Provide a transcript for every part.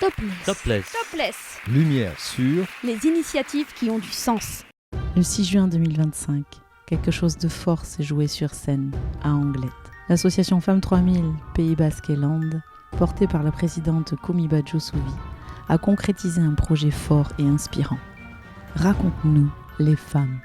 Topless. Topless. Topless. Lumière sur Les initiatives qui ont du sens. Le 6 juin 2025, quelque chose de fort s'est joué sur scène, à Anglet. L'association Femmes 3000, Pays Basque et Landes, portée par la présidente Komiba Djossovi, a concrétisé un projet fort et inspirant. Raconte-nous les femmes.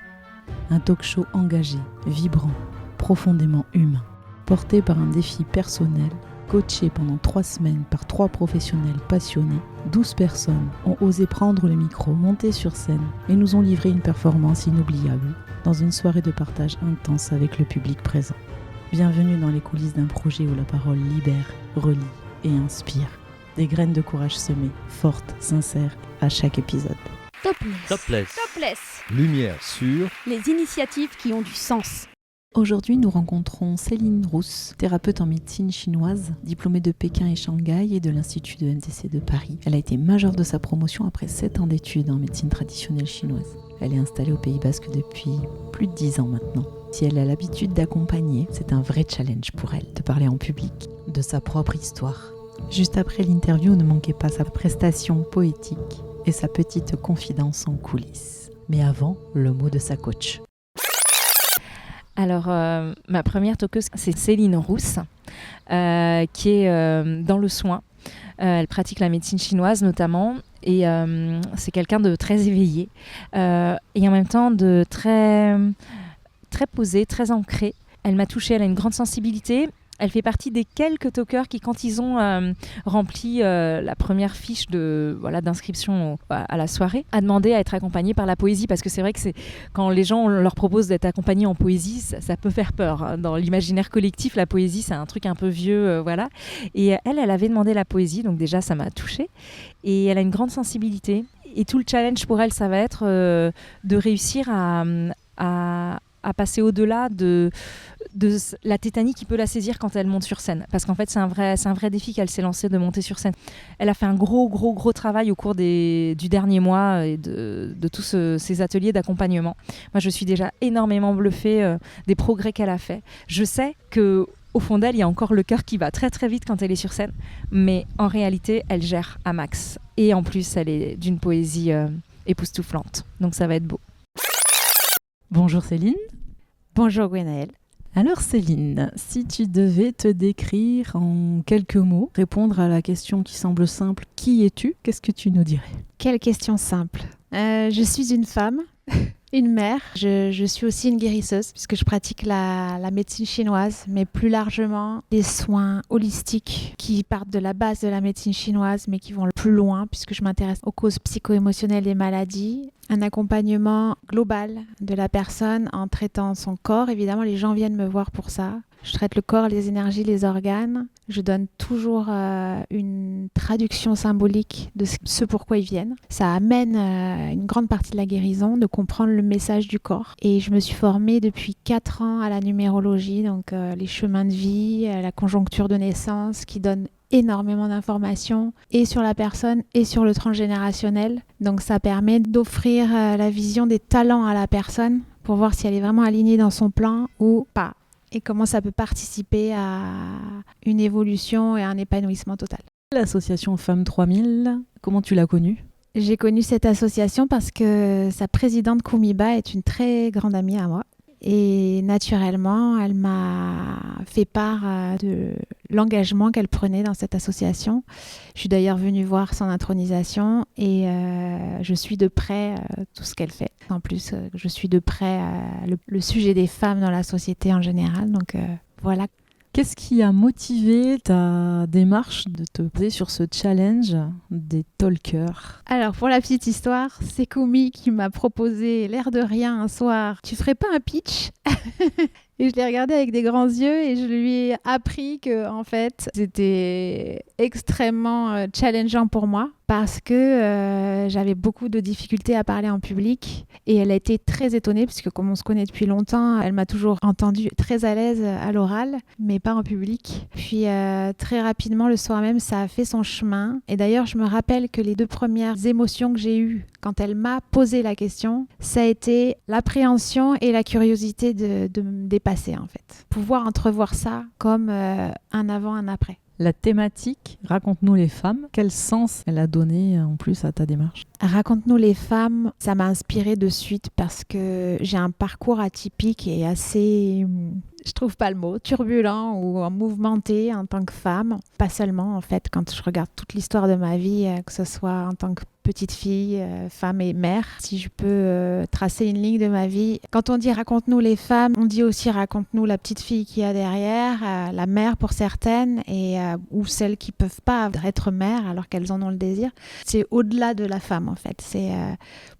Un talk-show engagé, vibrant, profondément humain, porté par un défi personnel. Coachés pendant 3 semaines par 3 professionnels passionnés, 12 personnes ont osé prendre le micro, monter sur scène et nous ont livré une performance inoubliable dans une soirée de partage intense avec le public présent. Bienvenue dans les coulisses d'un projet où la parole libère, relie et inspire. Des graines de courage semées, fortes, sincères, à chaque épisode. Topless. Topless. Topless. Lumière sur Les initiatives qui ont du sens. Aujourd'hui, nous rencontrons Céline Rousse, thérapeute en médecine chinoise, diplômée de Pékin et Shanghai et de l'Institut de NTC de Paris. Elle a été majeure de sa promotion après 7 ans d'études en médecine traditionnelle chinoise. Elle est installée au Pays Basque depuis plus de 10 ans maintenant. Si elle a l'habitude d'accompagner, c'est un vrai challenge pour elle de parler en public de sa propre histoire. Juste après l'interview, ne manquez pas sa prestation poétique et sa petite confidence en coulisses. Mais avant, le mot de sa coach. Alors, ma première talkeuse, c'est Céline Rousse, qui est dans le soin. Elle pratique la médecine chinoise notamment, et c'est quelqu'un de très éveillé, et en même temps de très, très posé, très ancré. Elle m'a touchée, elle a une grande sensibilité. Elle fait partie des quelques talkers qui, quand ils ont rempli la première fiche d'inscription à la soirée, a demandé à être accompagnée par la poésie. Parce que c'est vrai que quand les gens leur proposent d'être accompagnés en poésie, ça peut faire peur. Hein. Dans l'imaginaire collectif, la poésie, c'est un truc un peu vieux. Voilà. Et elle avait demandé la poésie, donc déjà, ça m'a touchée. Et elle a une grande sensibilité. Et tout le challenge pour elle, ça va être de réussir à passer au-delà de la tétanie qui peut la saisir quand elle monte sur scène. Parce qu'en fait, c'est un vrai défi qu'elle s'est lancée de monter sur scène. Elle a fait un gros travail au cours du dernier mois et de tous ces ateliers d'accompagnement. Moi, je suis déjà énormément bluffée des progrès qu'elle a fait. Je sais qu'au fond d'elle, il y a encore le cœur qui bat très très vite quand elle est sur scène. Mais en réalité, elle gère à max. Et en plus, elle est d'une poésie époustouflante. Donc ça va être beau. Bonjour Céline. Bonjour Gwenaëlle. Alors Céline, si tu devais te décrire en quelques mots, répondre à la question qui semble simple, qui es-tu? Qu'est-ce que tu nous dirais? Quelle question simple. Je suis une femme, une mère. Je suis aussi une guérisseuse puisque je pratique la médecine chinoise, mais plus largement des soins holistiques qui partent de la base de la médecine chinoise, mais qui vont plus loin puisque je m'intéresse aux causes psycho-émotionnelles des maladies. Un accompagnement global de la personne en traitant son corps. Évidemment, les gens viennent me voir pour ça. Je traite le corps, les énergies, les organes. Je donne toujours une traduction symbolique de ce pourquoi ils viennent. Ça amène une grande partie de la guérison, de comprendre le message du corps. Et je me suis formée depuis 4 ans à la numérologie, donc les chemins de vie, la conjoncture de naissance qui donne énormément d'informations et sur la personne et sur le transgénérationnel. Donc ça permet d'offrir la vision des talents à la personne pour voir si elle est vraiment alignée dans son plan ou pas. Et comment ça peut participer à une évolution et un épanouissement total. L'association Femmes 3000, comment tu l'as connue? J'ai connu cette association parce que sa présidente Komiba est une très grande amie à moi. Et naturellement, elle m'a fait part de l'engagement qu'elle prenait dans cette association. Je suis d'ailleurs venue voir son intronisation et je suis de près tout ce qu'elle fait. En plus, je suis de près le sujet des femmes dans la société en général. Donc voilà. Qu'est-ce qui a motivé ta démarche de te poser sur ce challenge des talkers? Alors, pour la petite histoire, c'est Komi qui m'a proposé, l'air de rien, un soir, tu ferais pas un pitch? Et je l'ai regardé avec des grands yeux et je lui ai appris que, en fait, c'était extrêmement challengeant pour moi parce que j'avais beaucoup de difficultés à parler en public. Et elle a été très étonnée puisque comme on se connaît depuis longtemps, elle m'a toujours entendue très à l'aise à l'oral, mais pas en public. Puis très rapidement, le soir même, ça a fait son chemin. Et d'ailleurs, je me rappelle que les 2 premières émotions que j'ai eues quand elle m'a posé la question, ça a été l'appréhension et la curiosité de me dépasser en fait. Pouvoir entrevoir ça comme un avant, un après. La thématique, raconte-nous les femmes, quel sens elle a donné en plus à ta démarche? Raconte-nous les femmes, ça m'a inspirée de suite parce que j'ai un parcours atypique et assez, je trouve pas le mot, turbulent ou mouvementé en tant que femme. Pas seulement en fait, quand je regarde toute l'histoire de ma vie, que ce soit en tant que petite fille, femme et mère. Si je peux tracer une ligne de ma vie, quand on dit raconte-nous les femmes, on dit aussi raconte-nous la petite fille qu'il y a derrière, la mère pour certaines, ou celles qui peuvent pas être mères alors qu'elles en ont le désir. C'est au-delà de la femme en fait.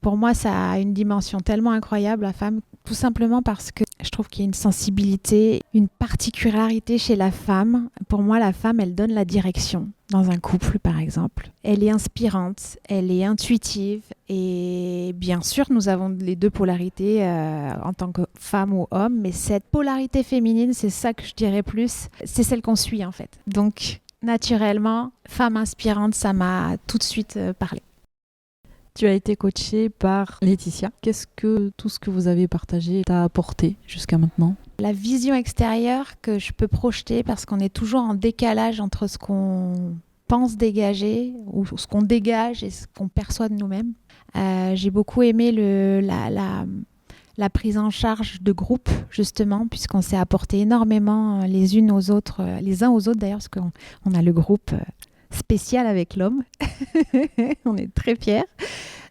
Pour moi, ça a une dimension tellement incroyable, la femme, tout simplement parce que je trouve qu'il y a une sensibilité, une particularité chez la femme. Pour moi, la femme, elle donne la direction dans un couple, par exemple. Elle est inspirante, elle est intuitive et bien sûr, nous avons les deux polarités en tant que femme ou homme, mais cette polarité féminine, c'est ça que je dirais plus, c'est celle qu'on suit en fait. Donc, naturellement, femme inspirante, ça m'a tout de suite parlé. Tu as été coachée par Laetitia. Qu'est-ce que tout ce que vous avez partagé t'a apporté jusqu'à maintenant? La vision extérieure que je peux projeter parce qu'on est toujours en décalage entre ce qu'on pense dégager ou ce qu'on dégage et ce qu'on perçoit de nous-mêmes. J'ai beaucoup aimé la prise en charge de groupe, justement, puisqu'on s'est apporté énormément les uns aux autres d'ailleurs, parce qu'on a le groupe spécial avec l'homme. On est très fiers.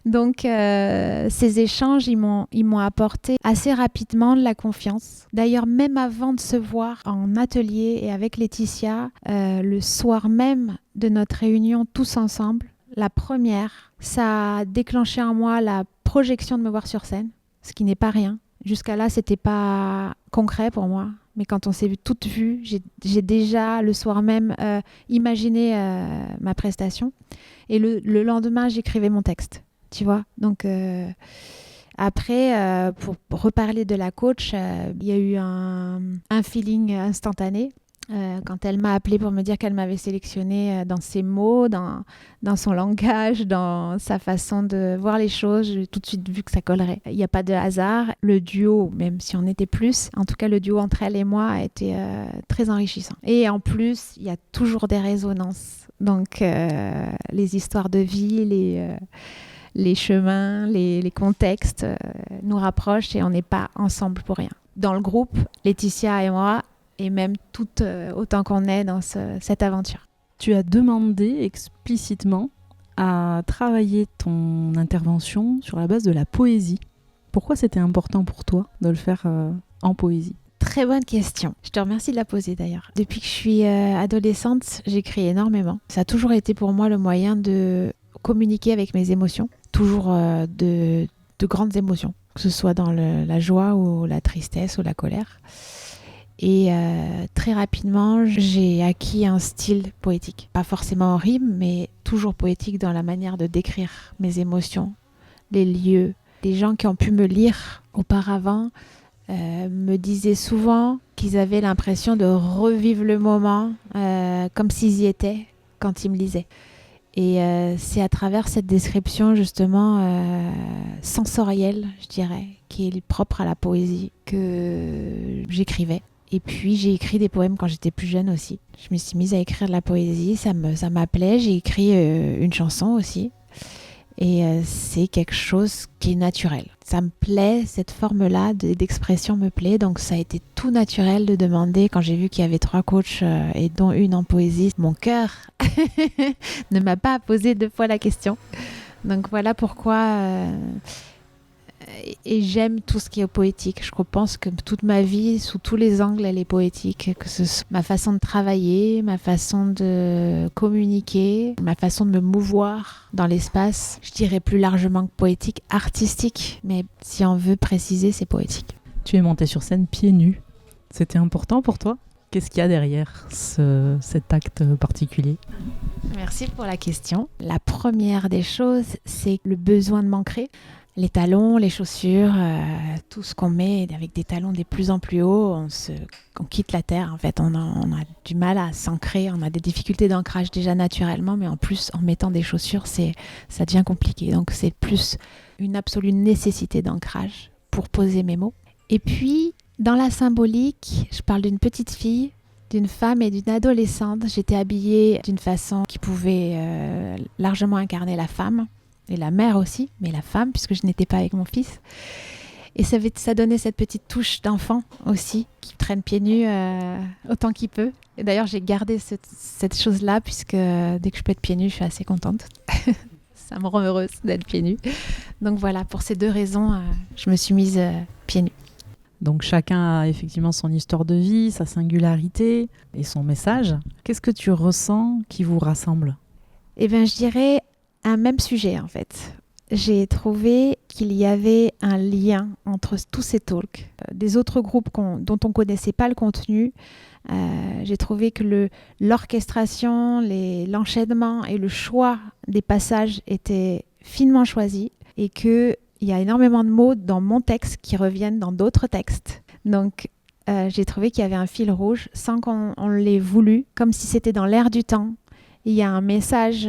Donc, ces échanges, ils m'ont apporté assez rapidement de la confiance. D'ailleurs, même avant de se voir en atelier et avec Laetitia, le soir même de notre réunion tous ensemble, la première, ça a déclenché en moi la projection de me voir sur scène, ce qui n'est pas rien. Jusqu'à là, c'était pas concret pour moi. Mais quand on s'est toutes vues, j'ai déjà, le soir même, imaginé ma prestation. Et le lendemain, j'écrivais mon texte, tu vois. Donc, après, pour reparler de la coach, il y a eu un feeling instantané. Quand elle m'a appelée pour me dire qu'elle m'avait sélectionnée dans ses mots, dans son langage, dans sa façon de voir les choses, j'ai tout de suite vu que ça collerait. Il n'y a pas de hasard. Le duo, même si on était plus, en tout cas le duo entre elle et moi a été très enrichissant. Et en plus, il y a toujours des résonances. Donc les histoires de vie, les chemins, les contextes nous rapprochent et on n'est pas ensemble pour rien. Dans le groupe, Laetitia et moi, et même tout autant qu'on est dans cette aventure. Tu as demandé explicitement à travailler ton intervention sur la base de la poésie. Pourquoi c'était important pour toi de le faire en poésie? Très bonne question. Je te remercie de la poser d'ailleurs. Depuis que je suis adolescente, j'écris énormément. Ça a toujours été pour moi le moyen de communiquer avec mes émotions. Toujours de grandes émotions, que ce soit dans la joie ou la tristesse ou la colère. Et très rapidement, j'ai acquis un style poétique. Pas forcément en rime, mais toujours poétique dans la manière de décrire mes émotions, les lieux. Les gens qui ont pu me lire auparavant me disaient souvent qu'ils avaient l'impression de revivre le moment comme s'ils y étaient quand ils me lisaient. Et c'est à travers cette description justement sensorielle, je dirais, qui est propre à la poésie, que j'écrivais. Et puis j'ai écrit des poèmes quand j'étais plus jeune aussi. Je me suis mise à écrire de la poésie, ça m'appelait. J'ai écrit une chanson aussi. Et c'est quelque chose qui est naturel. Ça me plaît, cette forme-là d'expression me plaît. Donc ça a été tout naturel de demander, quand j'ai vu qu'il y avait 3 coachs et dont une en poésie, mon cœur ne m'a pas posé 2 fois la question. Donc voilà pourquoi... Et j'aime tout ce qui est poétique. Je pense que toute ma vie, sous tous les angles, elle est poétique. Que ce soit ma façon de travailler, ma façon de communiquer, ma façon de me mouvoir dans l'espace. Je dirais plus largement que poétique, artistique. Mais si on veut préciser, c'est poétique. Tu es montée sur scène pieds nus. C'était important pour toi? Qu'est-ce qu'il y a derrière cet acte particulier? Merci pour la question. La première des choses, c'est le besoin de m'ancrer. Les talons, les chaussures, tout ce qu'on met avec des talons de plus en plus hauts, on quitte la terre. En fait, on a du mal à s'ancrer, on a des difficultés d'ancrage déjà naturellement, mais en plus, en mettant des chaussures, ça devient compliqué. Donc, c'est plus une absolue nécessité d'ancrage pour poser mes mots. Et puis, dans la symbolique, je parle d'une petite fille d'une femme et d'une adolescente. J'étais habillée d'une façon qui pouvait largement incarner la femme, et la mère aussi, mais la femme, puisque je n'étais pas avec mon fils. Et ça donnait cette petite touche d'enfant aussi, qui traîne pieds nus autant qu'il peut. Et d'ailleurs, j'ai gardé cette chose-là, puisque dès que je peux être pieds nus, je suis assez contente. Ça me rend heureuse d'être pieds nus. Donc voilà, pour ces 2 raisons, je me suis mise pieds nus. Donc chacun a effectivement son histoire de vie, sa singularité et son message. Qu'est-ce que tu ressens qui vous rassemble ? Eh bien, je dirais un même sujet en fait. J'ai trouvé qu'il y avait un lien entre tous ces talks. Des autres groupes dont on ne connaissait pas le contenu, j'ai trouvé que l'orchestration, l'enchaînement et le choix des passages étaient finement choisis et qu'il y a énormément de mots dans mon texte qui reviennent dans d'autres textes. Donc, j'ai trouvé qu'il y avait un fil rouge sans qu'on l'ait voulu, comme si c'était dans l'air du temps. Il y a un message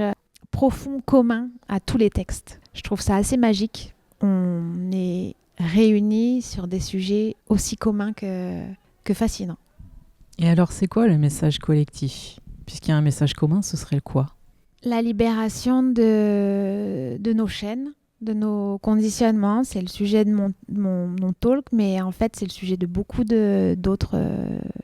profond, commun à tous les textes. Je trouve ça assez magique. On est réunis sur des sujets aussi communs que fascinants. Et alors, c'est quoi le message collectif ? Puisqu'il y a un message commun, ce serait quoi ? La libération de nos chaînes, de nos conditionnements. C'est le sujet de mon talk, mais en fait, c'est le sujet de beaucoup d'autres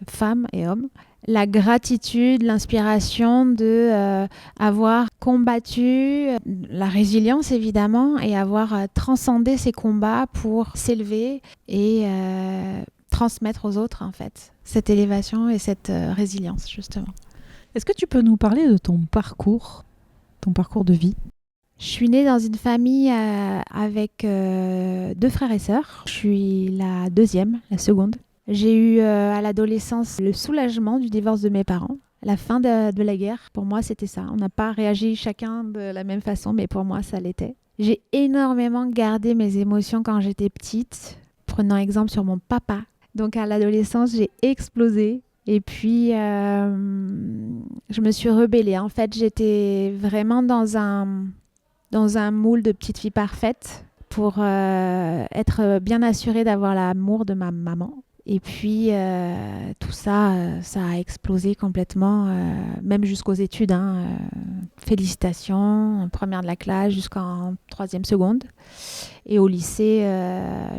femmes et hommes. La gratitude, l'inspiration de avoir combattu, la résilience évidemment, et avoir transcendé ces combats pour s'élever et transmettre aux autres en fait cette élévation et cette résilience justement. Est-ce que tu peux nous parler de ton parcours de vie ? Je suis née dans une famille avec 2 frères et sœurs. Je suis la seconde. J'ai eu à l'adolescence le soulagement du divorce de mes parents. La fin de la guerre, pour moi, c'était ça. On n'a pas réagi chacun de la même façon, mais pour moi, ça l'était. J'ai énormément gardé mes émotions quand j'étais petite, prenant exemple sur mon papa. Donc à l'adolescence, j'ai explosé. Et puis, je me suis rebellée. En fait, j'étais vraiment dans un moule de petite fille parfaite pour être bien assurée d'avoir l'amour de ma maman. Et puis, tout ça, ça a explosé complètement, même jusqu'aux études. Félicitations, première de la classe jusqu'en 3e seconde. Et au lycée,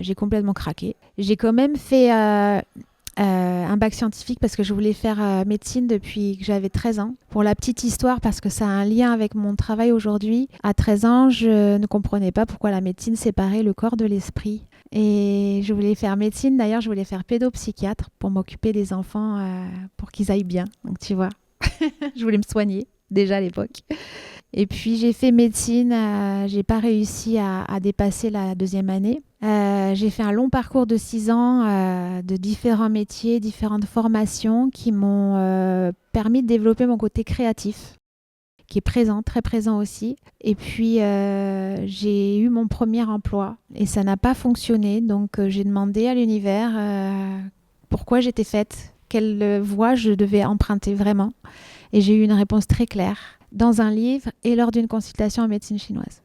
j'ai complètement craqué. J'ai quand même fait un bac scientifique parce que je voulais faire médecine depuis que j'avais 13 ans. Pour la petite histoire, parce que ça a un lien avec mon travail aujourd'hui, à 13 ans, je ne comprenais pas pourquoi la médecine séparait le corps de l'esprit. Et je voulais faire médecine, d'ailleurs je voulais faire pédopsychiatre pour m'occuper des enfants pour qu'ils aillent bien. Donc tu vois, je voulais me soigner déjà à l'époque. Et puis j'ai fait médecine, j'ai pas réussi à dépasser la 2e année. J'ai fait un long parcours de 6 ans de différents métiers, différentes formations qui m'ont permis de développer mon côté créatif, qui est présent, très présent aussi. Et puis, j'ai eu mon premier emploi et ça n'a pas fonctionné. Donc, j'ai demandé à l'univers pourquoi j'étais faite, quelle voie je devais emprunter vraiment. Et j'ai eu une réponse très claire dans un livre et lors d'une consultation en médecine chinoise.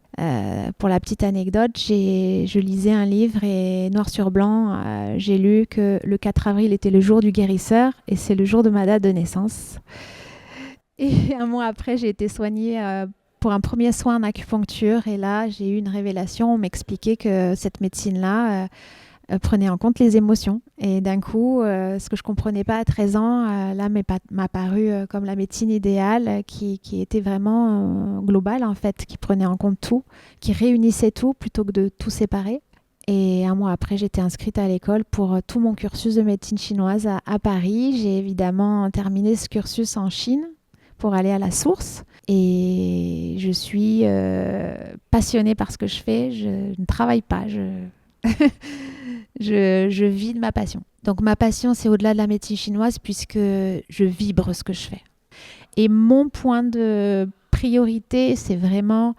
Pour la petite anecdote, je lisais un livre et noir sur blanc, j'ai lu que le 4 avril était le jour du guérisseur et c'est le jour de ma date de naissance. Et un mois après, j'ai été soignée pour un premier soin en acupuncture. Et là, j'ai eu une révélation. On m'expliquait que cette médecine-là prenait en compte les émotions. Et d'un coup, ce que je ne comprenais pas à 13 ans, là, m'a paru comme la médecine idéale qui était vraiment globale, en fait, qui prenait en compte tout, qui réunissait tout plutôt que de tout séparer. Et un mois après, j'étais inscrite à l'école pour tout mon cursus de médecine chinoise à Paris. J'ai évidemment terminé ce cursus en Chine pour aller à la source. Et je suis passionnée par ce que je fais. Je ne travaille pas. Je vis de ma passion. Donc ma passion, c'est au-delà de la médecine chinoise puisque je vibre ce que je fais. Et mon point de priorité, c'est vraiment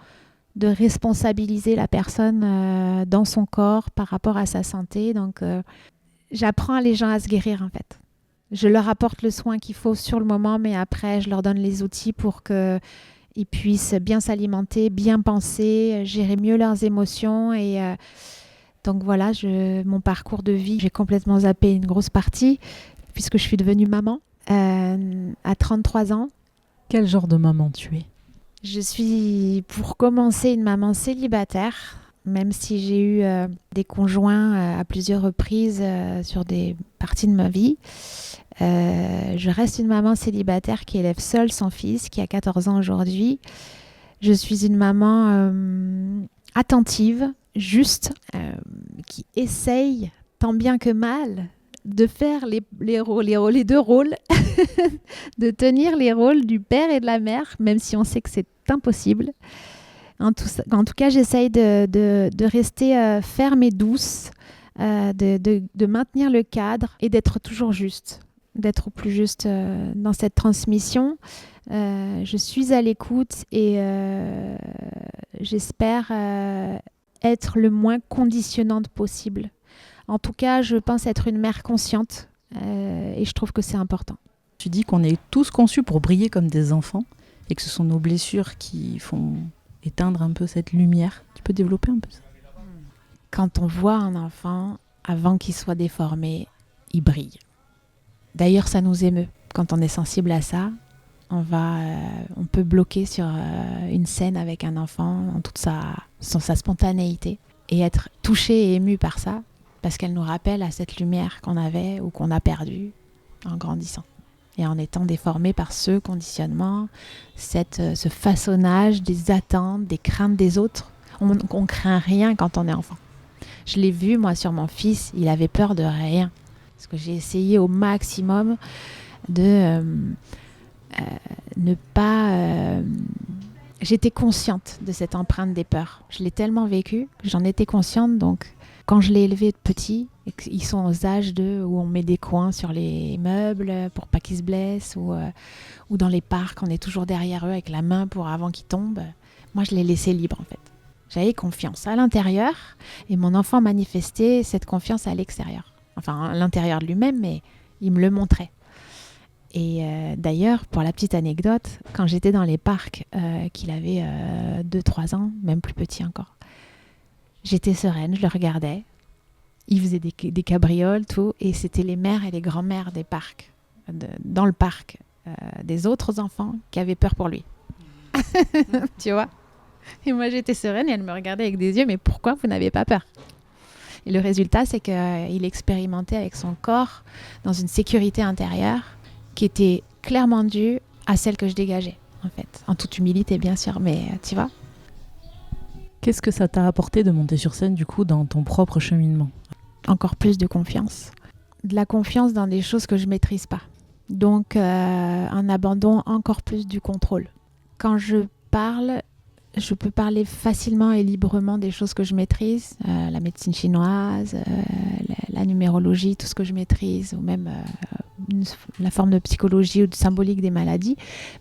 de responsabiliser la personne dans son corps par rapport à sa santé. Donc j'apprends les gens à se guérir en fait. Je leur apporte le soin qu'il faut sur le moment, mais après, je leur donne les outils pour qu'ils puissent bien s'alimenter, bien penser, gérer mieux leurs émotions. Et donc voilà, mon parcours de vie, j'ai complètement zappé une grosse partie puisque je suis devenue maman. à 33 ans. Quel genre de maman tu es? Je suis, pour commencer, une maman célibataire, même si j'ai eu des conjoints à plusieurs reprises sur des parties de ma vie. Je reste une maman célibataire qui élève seule son fils, qui a 14 ans aujourd'hui. Je suis une maman attentive, juste, qui essaye, tant bien que mal, de faire les deux rôles, de tenir les rôles du père et de la mère, même si on sait que c'est impossible. En tout cas, j'essaye de rester ferme et douce, de maintenir le cadre et d'être toujours juste, d'être au plus juste dans cette transmission. Je suis à l'écoute et j'espère être le moins conditionnante possible. En tout cas, je pense être une mère consciente et je trouve que c'est important. Tu dis qu'on est tous conçus pour briller comme des enfants et que ce sont nos blessures qui font éteindre un peu cette lumière. Tu peux développer un peu ça? Quand on voit un enfant, avant qu'il soit déformé, il brille. D'ailleurs, ça nous émeut. Quand on est sensible à ça, on peut bloquer sur une scène avec un enfant en toute sa spontanéité et être touché et ému par ça parce qu'elle nous rappelle à cette lumière qu'on avait ou qu'on a perdue en grandissant et en étant déformé par ce conditionnement, ce façonnage des attentes, des craintes des autres. On craint rien quand on est enfant. Je l'ai vu, moi, sur mon fils, il avait peur de rien. Parce que j'ai essayé au maximum de ne pas... J'étais consciente de cette empreinte des peurs. Je l'ai tellement vécu que j'en étais consciente. Donc, quand je l'ai élevé de petit, et qu'ils sont aux âges où on met des coins sur les meubles pour pas qu'ils se blessent, ou dans les parcs, on est toujours derrière eux avec la main avant qu'ils tombent. Moi, je les laissais libres, en fait. J'avais confiance à l'intérieur et mon enfant manifestait cette confiance à l'extérieur. Enfin, à l'intérieur de lui-même, mais il me le montrait. Et d'ailleurs, pour la petite anecdote, quand j'étais dans les parcs, qu'il avait 2-3 ans, même plus petit encore, j'étais sereine, je le regardais. Il faisait des cabrioles, tout, et c'était les mères et les grands-mères des parcs, dans le parc, des autres enfants qui avaient peur pour lui. Tu vois ? Et moi, j'étais sereine et elle me regardait avec des yeux, mais pourquoi vous n'avez pas peur ? Et le résultat, c'est qu'il expérimentait avec son corps dans une sécurité intérieure qui était clairement due à celle que je dégageais, en fait. En toute humilité, bien sûr, mais tu vois. Qu'est-ce que ça t'a apporté de monter sur scène, du coup, dans ton propre cheminement ? Encore plus de confiance. De la confiance dans des choses que je ne maîtrise pas. Donc, un abandon encore plus du contrôle. Quand je parle, je peux parler facilement et librement des choses que je maîtrise, la médecine chinoise, la numérologie, tout ce que je maîtrise, ou même la forme de psychologie ou de symbolique des maladies.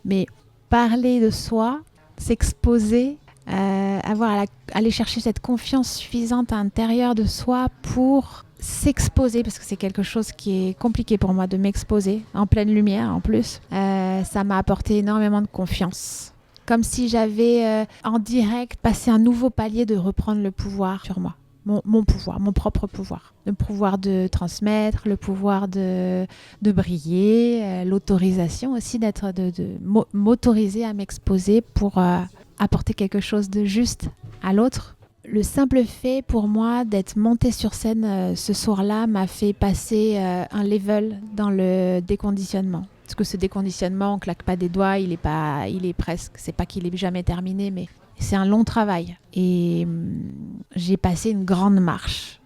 Mais parler de soi, s'exposer, aller chercher cette confiance suffisante à l'intérieur de soi pour s'exposer, parce que c'est quelque chose qui est compliqué pour moi de m'exposer, en pleine lumière en plus, ça m'a apporté énormément de confiance. Comme si j'avais en direct passé un nouveau palier de reprendre le pouvoir sur moi. Mon pouvoir, mon propre pouvoir. Le pouvoir de transmettre, le pouvoir de briller, l'autorisation aussi de m'autoriser à m'exposer pour apporter quelque chose de juste à l'autre. Le simple fait pour moi d'être montée sur scène ce soir-là m'a fait passer un level dans le déconditionnement. Parce que ce déconditionnement, on claque pas des doigts, il est presque, c'est pas qu'il est jamais terminé, mais c'est un long travail. Et j'ai passé une grande marche.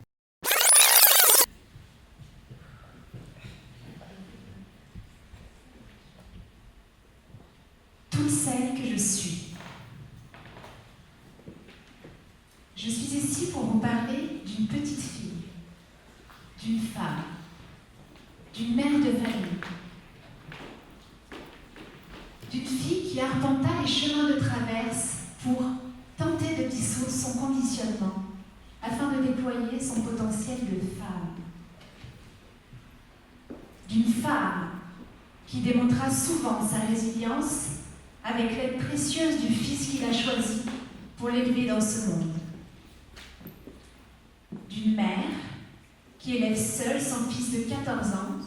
Toute celle que je suis. Je suis ici pour vous parler d'une petite fille, d'une femme, d'une mère de famille, d'une fille qui arpenta les chemins de traverse pour tenter de dissoudre son conditionnement afin de déployer son potentiel de femme. D'une femme qui démontra souvent sa résilience avec l'aide précieuse du fils qu'il a choisi pour l'élever dans ce monde. D'une mère qui élève seule son fils de 14 ans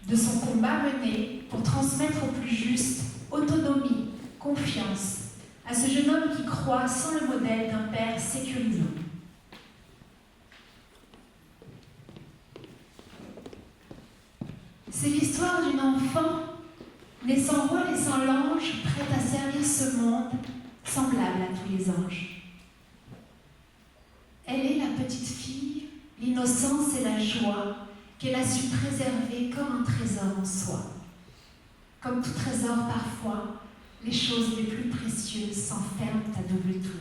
de son combat mené pour transmettre au plus juste autonomie, confiance à ce jeune homme qui croit sans le modèle d'un père sécurisant. C'est l'histoire d'une enfant née sans rôle et sans l'ange, prête à servir ce monde, semblable à tous les anges. Elle est la petite fille, l'innocence et la joie qu'elle a su préserver comme un trésor en soi. Comme tout trésor, parfois, les choses les plus précieuses s'enferment à double tour.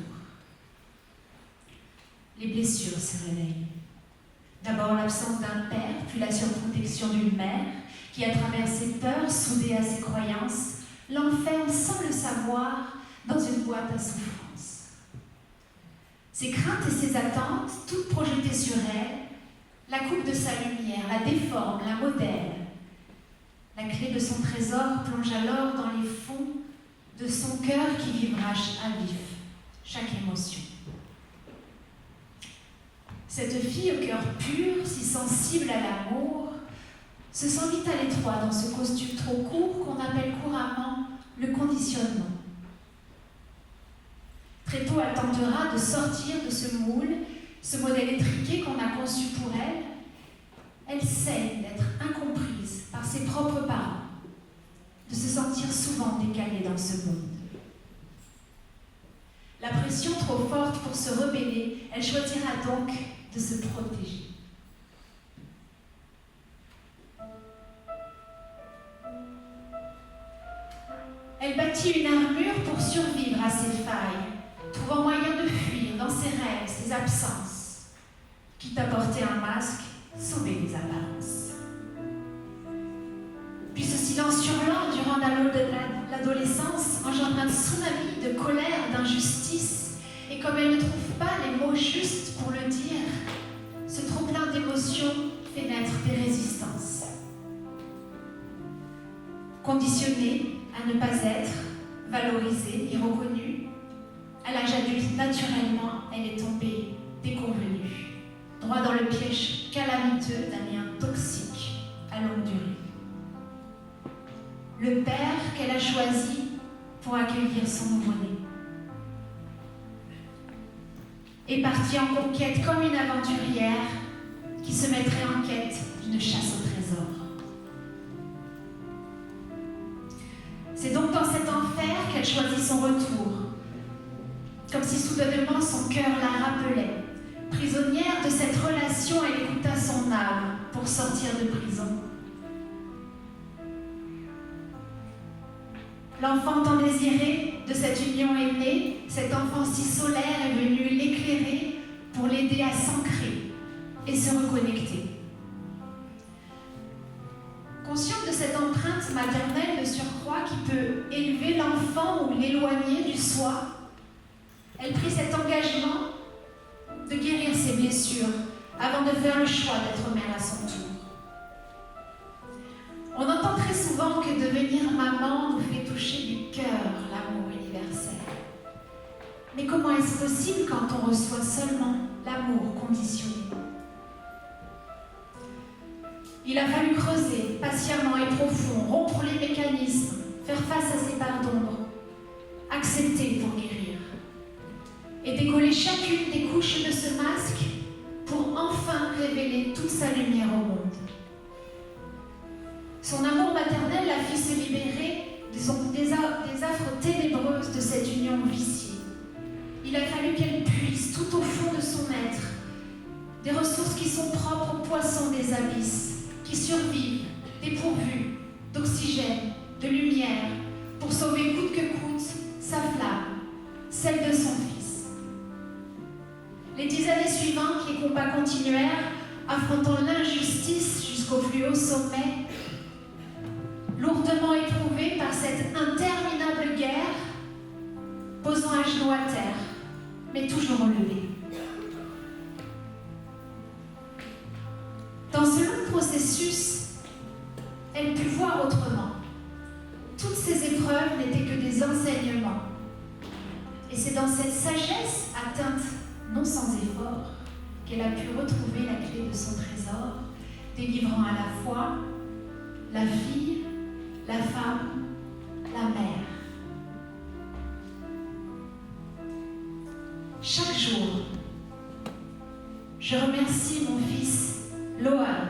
Les blessures se réveillent. D'abord l'absence d'un père, puis la surprotection d'une mère, qui, à travers ses peurs, soudées à ses croyances, l'enferme sans le savoir dans une boîte à souffrance. Ses craintes et ses attentes, toutes projetées sur elle, la coupe de sa lumière, la déforme, la modèle. La clé de son trésor plonge alors dans les fonds de son cœur qui vibrage à vif chaque émotion. Cette fille au cœur pur, si sensible à l'amour, se sent vite à l'étroit dans ce costume trop court qu'on appelle couramment le conditionnement. Très tôt, elle tentera de sortir de ce moule, ce modèle étriqué qu'on a conçu pour elle. Elle sait d'être incomprise par ses propres parents, de se sentir souvent décalée dans ce monde. La pression trop forte pour se rebeller, elle choisira donc de se protéger. Elle bâtit une armure pour survivre à ses failles, trouvant moyen de fuir dans ses rêves, ses absences, quitte à porter un masque, sauver les apparences. Puis ce silence hurlant durant l'adolescence engendre un tsunami de colère, d'injustice, et comme elle ne trouve pas les mots justes pour le dire, ce trop-plein d'émotions fait naître des résistances. Conditionnée à ne pas être valorisée et reconnue, à l'âge adulte, naturellement, elle est tombée déconvenue, droit dans le piège calamiteux d'un lien toxique à longue durée. Le père qu'elle a choisi pour accueillir son nouveau-né est partie en conquête comme une aventurière qui se mettrait en quête d'une chasse au trésor. C'est donc dans cet enfer qu'elle choisit son retour, comme si soudainement son cœur la rappelait. Prisonnière de cette relation, elle écouta son âme pour sortir de prison. L'enfant tant désiré de cette union est né, cet enfant si solaire est venu l'éclairer pour l'aider à s'ancrer et se reconnecter. Consciente de cette empreinte maternelle de surcroît qui peut élever l'enfant ou l'éloigner du soi, elle prit cet engagement de guérir ses blessures avant de faire le choix d'être mère à son tour. On entend très souvent que devenir maman nous fait toucher du cœur l'amour universel. Mais comment est-ce possible quand on reçoit seulement l'amour conditionné ? Il a fallu creuser patiemment et profond, rompre les mécanismes, faire face à ses parts d'ombre, accepter pour guérir, et décoller chacune des couches de ce masque pour enfin révéler toute sa lumière au monde. Son amour maternel l'a fait se libérer des affres ténébreuses de cette union viciée. Il a fallu qu'elle puise tout au fond de son être des ressources qui sont propres aux poissons des abysses, qui survivent, dépourvus d'oxygène, de lumière, pour sauver coûte que coûte sa flamme, celle de son fils. Les 10 années suivantes, les combats continuèrent, affrontant l'injustice jusqu'au plus haut sommet, lourdement éprouvés par cette interminable guerre, posant un genou à terre, mais toujours relevés. Dans ce long processus, elle put voir autrement. Toutes ces épreuves n'étaient que des enseignements. Et c'est dans cette sagesse atteinte, non sans effort, qu'elle a pu retrouver la clé de son trésor, délivrant à la fois la fille, la femme, la mère. Chaque jour, je remercie mon fils Lohan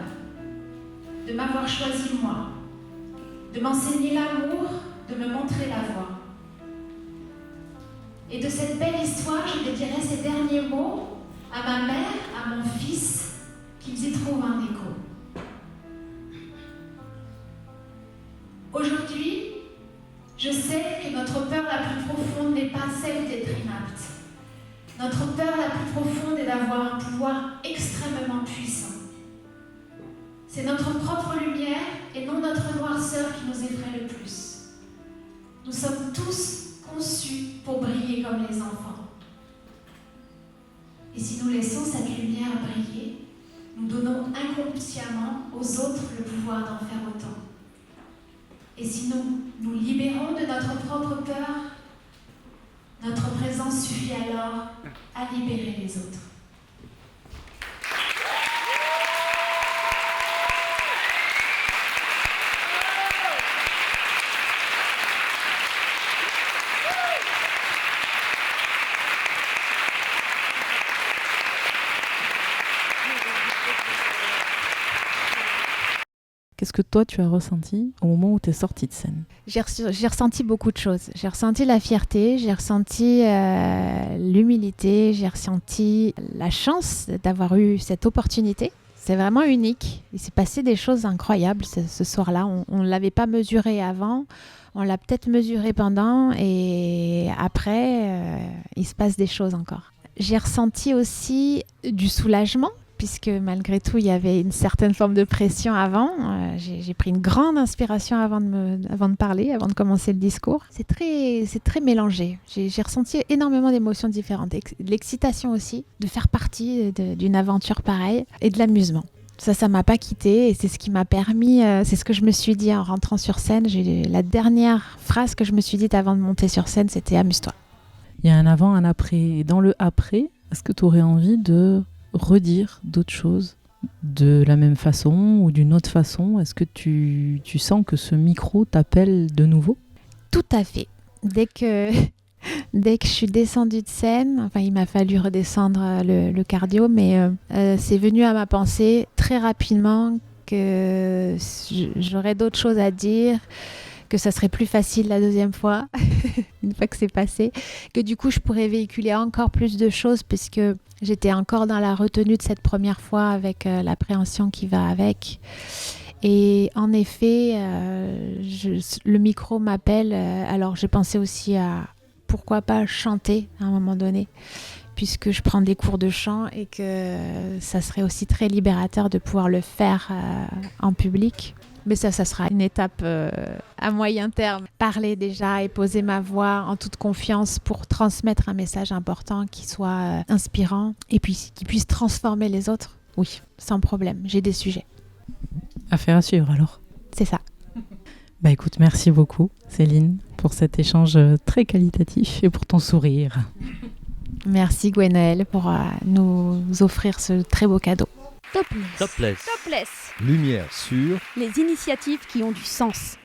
de m'avoir choisi moi, de m'enseigner l'amour, de me montrer la voie. Et de cette belle histoire, je dédierai ces derniers mots à ma mère, à mon fils, qu'ils y trouvent un écho. Aujourd'hui, je sais que notre peur la plus profonde n'est pas celle d'être inapte. Notre peur la plus profonde est d'avoir un pouvoir extrêmement puissant. C'est notre propre lumière et non notre noirceur qui nous effraie le plus. Nous sommes tous conçus pour briller comme les enfants. Et si nous laissons cette lumière briller, nous donnons inconsciemment aux autres le pouvoir d'en faire autant. Et si nous libérons de notre propre peur, notre présence suffit alors à libérer les autres. Qu'est-ce que toi tu as ressenti au moment où tu es sortie de scène? J'ai ressenti beaucoup de choses. J'ai ressenti la fierté, j'ai ressenti l'humilité, j'ai ressenti la chance d'avoir eu cette opportunité. C'est vraiment unique. Il s'est passé des choses incroyables ce soir-là. On ne l'avait pas mesuré avant, on l'a peut-être mesuré pendant et après, il se passe des choses encore. J'ai ressenti aussi du soulagement, puisque malgré tout, il y avait une certaine forme de pression avant. J'ai pris une grande inspiration avant de parler, avant de commencer le discours. C'est très mélangé. J'ai ressenti énormément d'émotions différentes. L'excitation aussi, de faire partie d'une aventure pareille, et de l'amusement. Ça m'a pas quitté et c'est ce qui m'a permis, c'est ce que je me suis dit en rentrant sur scène. La dernière phrase que je me suis dite avant de monter sur scène, c'était « amuse-toi ». Il y a un avant, un après. Et dans le après, est-ce que tu aurais envie de redire d'autres choses de la même façon ou d'une autre façon? Est-ce que tu sens que ce micro t'appelle de nouveau? Tout à fait. Dès que je suis descendue de scène, enfin il m'a fallu redescendre le cardio, mais c'est venu à ma pensée très rapidement que j'aurais d'autres choses à dire, que ça serait plus facile la deuxième fois, une fois que c'est passé, que du coup je pourrais véhiculer encore plus de choses puisque j'étais encore dans la retenue de cette première fois avec l'appréhension qui va avec. Et en effet, le micro m'appelle. Alors j'ai pensé aussi à pourquoi pas chanter à un moment donné, puisque je prends des cours de chant et que ça serait aussi très libérateur de pouvoir le faire en public. Mais ça sera une étape à moyen terme. Parler déjà et poser ma voix en toute confiance pour transmettre un message important qui soit inspirant et puis qui puisse transformer les autres. Oui, sans problème, j'ai des sujets. Affaire à suivre alors. C'est ça. Bah écoute, merci beaucoup Céline pour cet échange très qualitatif et pour ton sourire. Merci Gwenaëlle pour nous offrir ce très beau cadeau. Topless. Topless. Topless. Lumière sur Les initiatives qui ont du sens.